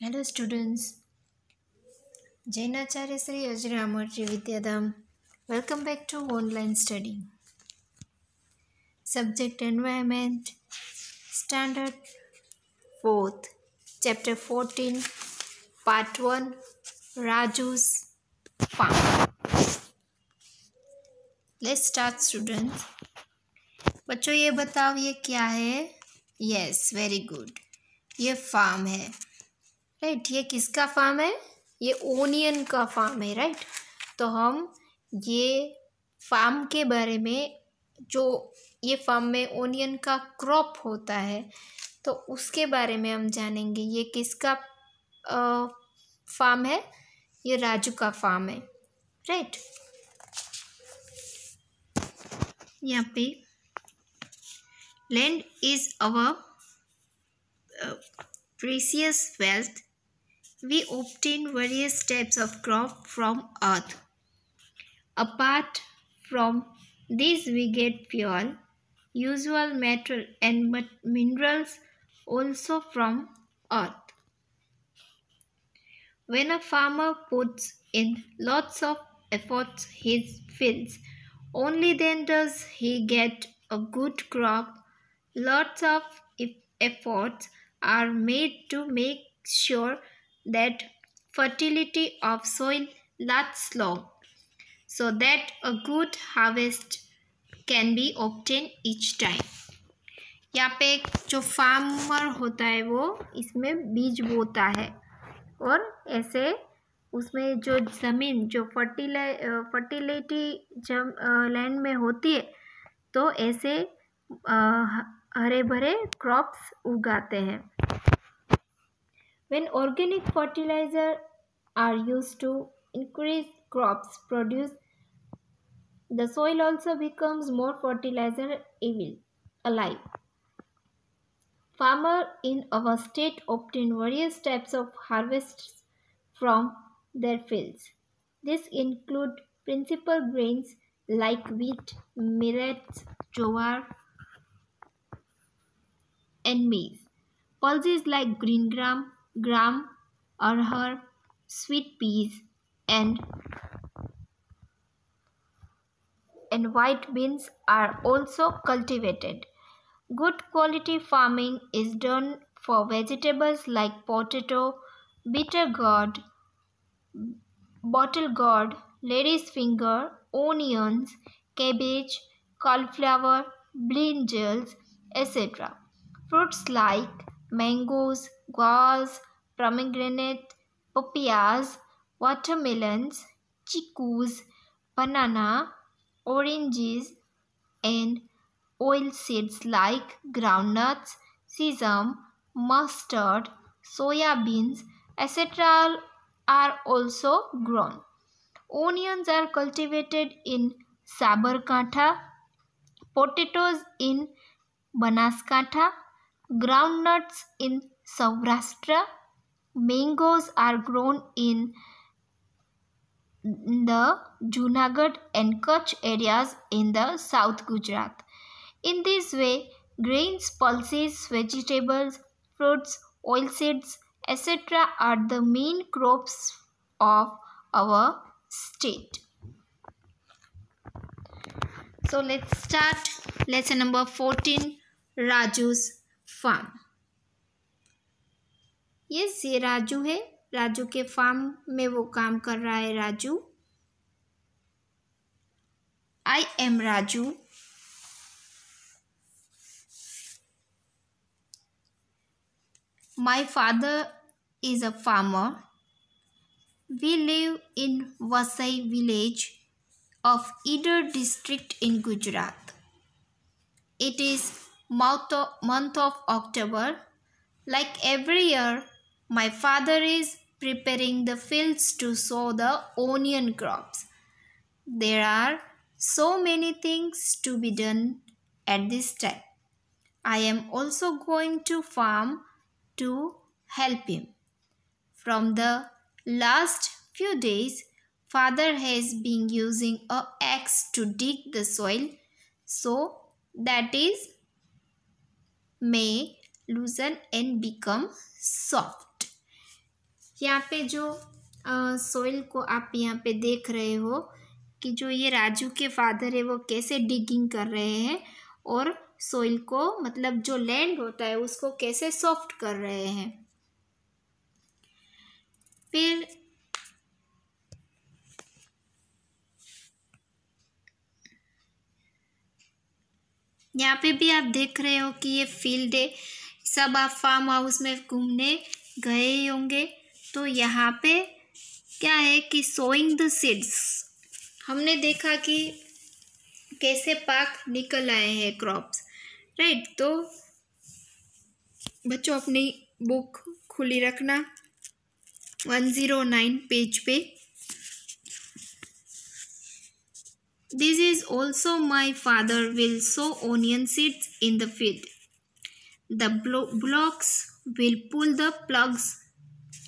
Hello students, Jainacharya Sri Ajramurti Vidyadham. Welcome back to online study. Subject Environment, Standard 4th, Chapter 14, Part 1, Raju's Farm. Let's start students. बच्चों ये बताओ ये क्या है? Yes, very good. ये farm है, right? ये किसका फार्म है? ये ओनियन का फार्म है, राइट? तो हम ये फार्म के बारे में, जो ये फार्म में ओनियन का क्रॉप होता है तो उसके बारे में हम जानेंगे। ये किसका फार्म है? ये राजू का फार्म है, राइट? यहाँ पे land is our precious wealth. We obtain various types of crop from earth. Apart from these, we get fuel, usual metal and minerals also from earth. When a farmer puts in lots of efforts his fields, only then does he get a good crop. Lots of efforts are made to make sure that fertility of soil lasts long, so that a good harvest can be obtained each time. यहाँ पे एक जो farmer होता है वो इसमें बीज बोता है और ऐसे उसमें जो ज़मीन जो फर्टिलिटी जब लैंड में होती है तो ऐसे हरे भरे क्रॉप्स उगाते हैं. When organic fertilizer are used to increase crops produce, the soil also becomes more fertilizer alive. Farmers in our state obtain various types of harvests from their fields. This include principal grains like wheat, millets, jowar, and maize. Pulses like green gram, arhar, sweet peas, and white beans are also cultivated. Good quality farming is done for vegetables like potato, bitter gourd, bottle gourd, lady's finger, onions, cabbage, cauliflower, brinjals, etc. Fruits like mangoes, guavas, pomegranate, papayas, watermelons, chicus, banana, oranges, and oil seeds like groundnuts, sesame, mustard, soya beans, etc. are also grown. Onions are cultivated in Sabarkantha, potatoes in Banaskantha, groundnuts in Saurashtra, mangoes are grown in the Junagadh and Kutch areas in the South Gujarat. In this way, grains, pulses, vegetables, fruits, oilseeds, etc. are the main crops of our state. So let's start lesson number 14, Raju's farm. Yes, ये राजू है. राजू के farm में वो काम कर रहा है. Raju, I am Raju. My father is a farmer. We live in Vasai village of Idar district in Gujarat. It is month of October. Like every year, my father is preparing the fields to sow the onion crops. There are so many things to be done at this time. I am also going to farm to help him. From the last few days, father has been using an axe to dig the soil so that it may loosen and become soft. यहाँ पे जो soil को आप यहाँ पे देख रहे हो कि जो ये राजू के फादर है वो कैसे डिगिंग कर रहे हैं और सोइल को मतलब जो लैंड होता है उसको कैसे सॉफ्ट कर रहे हैं। फिर यहाँ पे भी आप देख रहे हो कि ये फील्ड है, सब आप फार्म हाउस में घूमने गए ही होंगे। तो यहाँ पे क्या है कि सोइंग द सीड्स, हमने देखा कि कैसे पाक निकल आए हैं क्रॉप्स, राइट। तो बच्चों अपनी बुक खुली रखना 109 पेज पे। This is also my father will sow onion seeds in the field. The bullocks will pull the plugs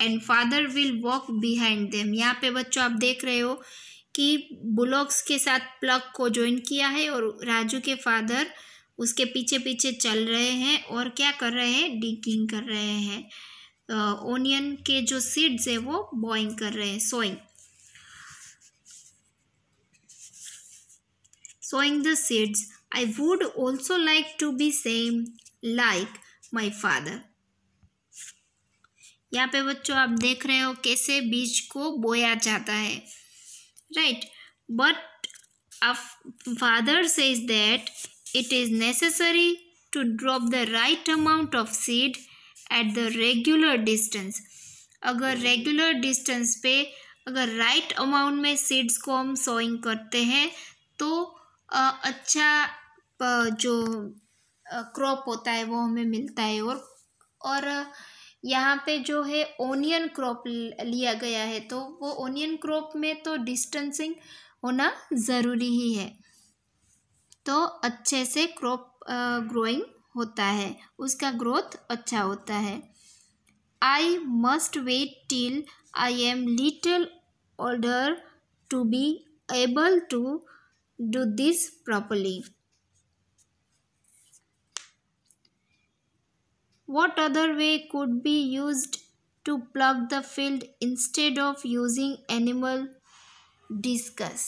and father will walk behind them. यहाँ पे बच्चों आप देख रहे हो कि बुलॉक्स के साथ प्लग को ज्वाइन किया है और राजू के फादर उसके पीछे पीछे चल रहे हैं और क्या कर रहे हैं, डिगिंग कर रहे हैं। ओनियन के जो सीड्स है वो बॉइंग कर रहे हैं, sowing the seeds. I would also like to be same like my father. यहाँ पे बच्चों आप देख रहे हो कैसे बीज को बोया जाता है, right. But a father says that it is necessary to drop the right amount of seed at the regular distance. अगर रेगुलर डिस्टेंस पे अगर राइट अमाउंट में सीड्स को हम सोइंग करते हैं तो अच्छा जो क्रॉप होता है वो हमें मिलता है। और यहाँ पे जो है ओनियन क्रॉप लिया गया है तो वो ओनियन क्रॉप में तो डिस्टेंसिंग होना ज़रूरी ही है, तो अच्छे से क्रॉप ग्रोइंग होता है, उसका ग्रोथ अच्छा होता है। I must wait till I am little older to be able to do this properly. What other way could be used to plug the field instead of using animal discus?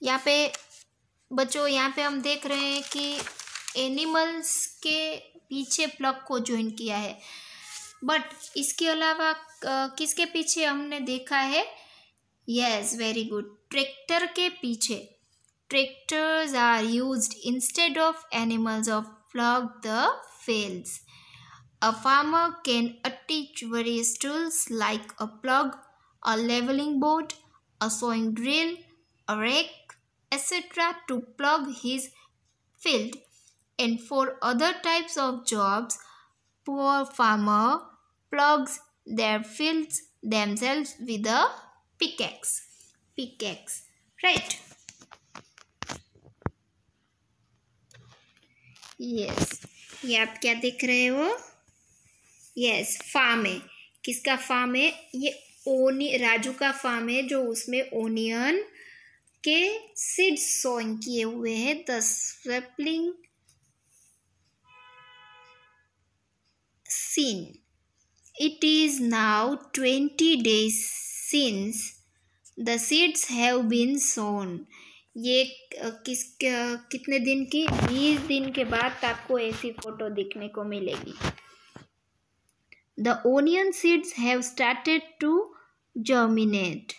यहाँ पे बच्चों यहाँ पे हम देख रहे हैं कि एनिमल्स के पीछे प्लग को ज्वाइन किया है, बट इसके अलावा किसके पीछे हमने देखा है, यस वेरी गुड, ट्रैक्टर के पीछे। Tractors are used instead of animals of plough the fields. A farmer can attach various tools like a plug, a leveling board, a sowing drill, a rake, etc. to plug his field. And for other types of jobs, poor farmer plugs their fields themselves with a pickaxe, right? Yes, ये आप क्या देख रहे हो, yes farm है, किसका farm है, ये राजू का फार्म है जो उसमें ओनियन के सीड्स सोइंग किए हुए हैं। The sapling seen, it is now 20 days since the seeds have been sown. ये कितने दिन की, 20 दिन के बाद आपको ऐसी फोटो देखने को मिलेगी। The onion seeds have started to germinate.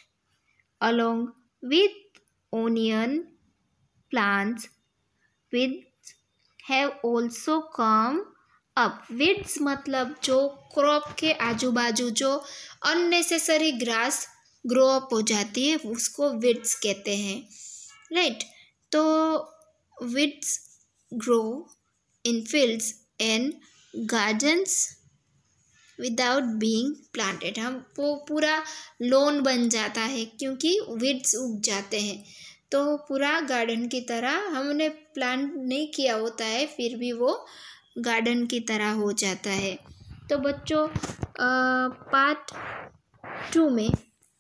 Along with onion plants, weeds have also come up. weeds मतलब जो क्रॉप के आजू बाजू जो अननेसेसरी ग्रास ग्रो अप हो जाती है उसको weeds कहते हैं, राइट। तो weeds grow in fields and gardens without being planted. हम वो पूरा लॉन बन जाता है क्योंकि weeds उग जाते हैं, तो पूरा गार्डन की तरह हमने प्लांट नहीं किया होता है फिर भी वो गार्डन की तरह हो जाता है। तो बच्चों पार्ट 2 में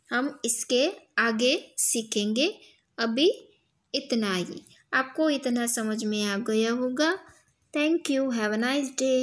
हम इसके आगे सीखेंगे। अभी इतना ही, आपको इतना समझ में आ गया होगा। Thank you, have a nice day.